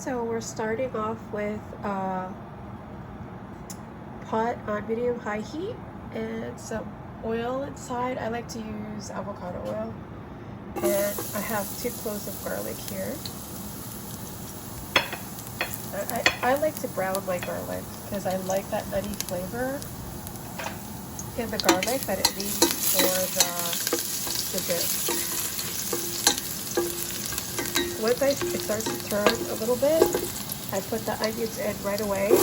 So we're starting off with pot on medium-high heat and some oil inside. I like to use avocado oil. And I have 2 cloves of garlic here. I like to brown my garlic because I like that nutty flavor in the garlic that it needs for the dip. Once it starts to turn a little bit, I put the onions in right away, and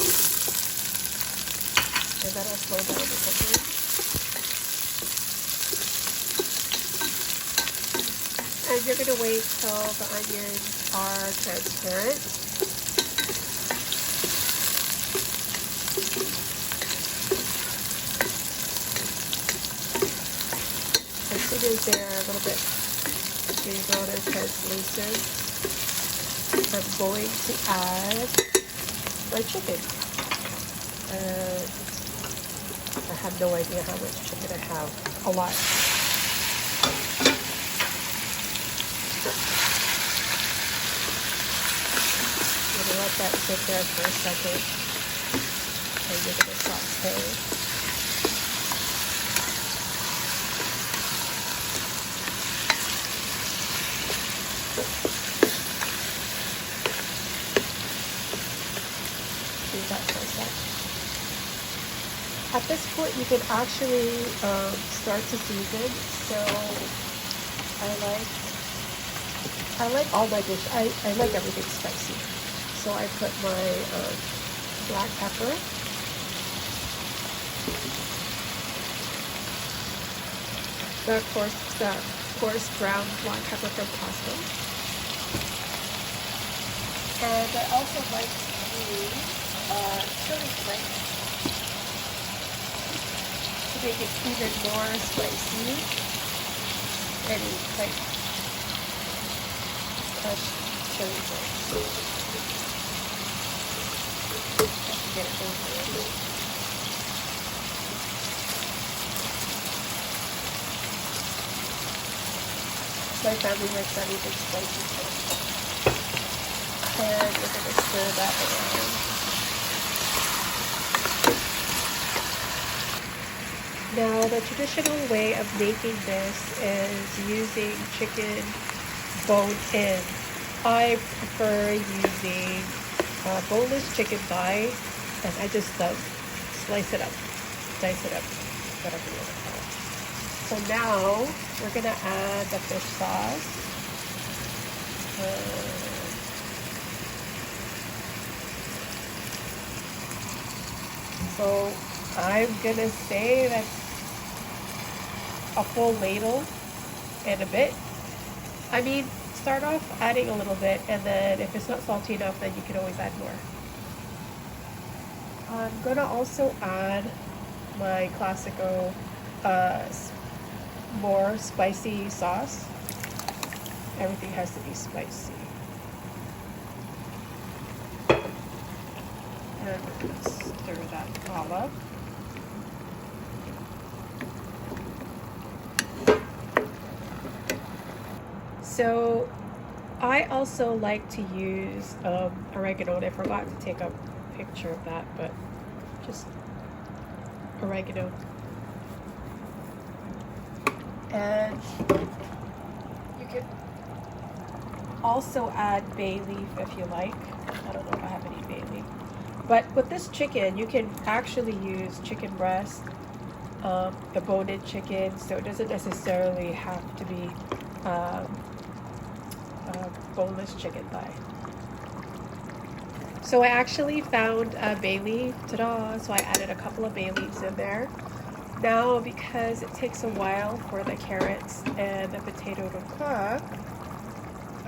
then I'll slow down the cooking. And you're going to wait till the onions are transparent. As soon as they're a little bit brown and translucent, I'm going to add my chicken. And I have no idea how much chicken I have. A lot. I'm going to let that sit there for a second. And you're going to saute. At this point, you can actually start to season. So I like all my dish. I like everything spicy. So I put my black pepper, the coarse ground black pepper from Classico, and I also like to use chili flakes. Make it even more spicy, and like crushed chili flakes. Get it over. My family likes everything spicy too. And we're going to stir that around. Now, the traditional way of making this is using chicken bone in. I prefer using boneless chicken thigh, and I just slice it up, dice it up, whatever you want to call it. So now we're going to add the fish sauce. So I'm going to say that a full ladle and a bit. I mean, start off adding a little bit, and then if it's not salty enough, then you can always add more. I'm gonna also add my Classico more spicy sauce. Everything has to be spicy. And stir that all up. So I also like to use oregano, and I forgot to take a picture of that, but just oregano. And you can also add bay leaf if you like. I don't know if I have any bay leaf. But with this chicken, you can actually use chicken breast, the bone-in chicken, so it doesn't necessarily have to be boneless chicken thigh. So I actually found a bay leaf, ta-da! So I added a couple of bay leaves in there. Now, because it takes a while for the carrots and the potato to cook,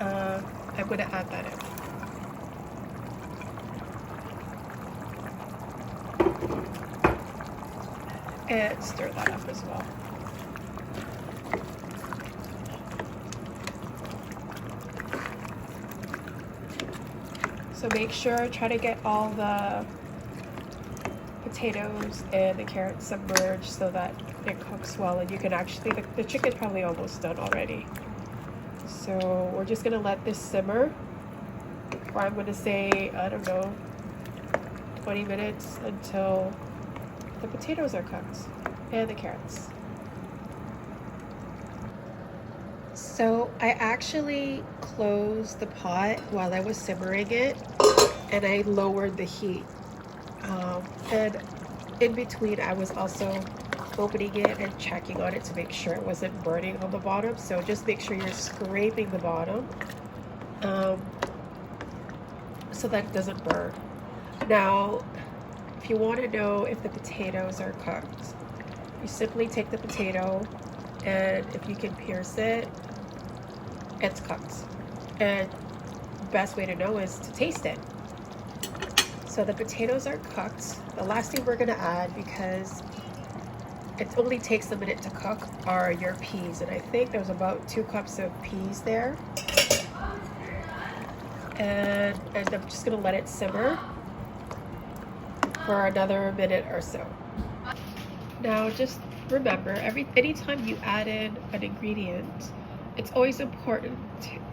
I'm going to add that in. And stir that up as well. So make sure, try to get all the potatoes and the carrots submerged so that it cooks well, and you can actually, the chicken's probably almost done already. So we're just gonna let this simmer for, I'm going to say, I don't know, 20 minutes until the potatoes are cooked and the carrots. So I actually closed the pot while I was simmering it, and I lowered the heat. And in between, I was also opening it and checking on it to make sure it wasn't burning on the bottom. So just make sure you're scraping the bottom so that it doesn't burn. Now, if you want to know if the potatoes are cooked, you simply take the potato, and if you can pierce it, it's cooked. And the best way to know is to taste it. So the potatoes are cooked. The last thing we're going to add, because it only takes a minute to cook, are your peas. And I think there's about 2 cups of peas there. And I'm just going to let it simmer for another minute or so. Now just remember, anytime you add in an ingredient, it's always important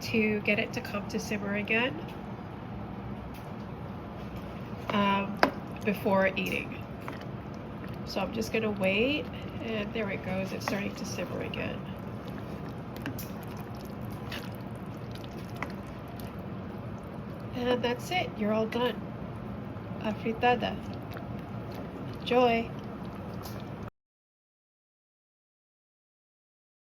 to get it to come to simmer again before eating. So I'm just gonna wait, and there it goes, it's starting to simmer again. And that's it, you're all done. Afritada. Enjoy!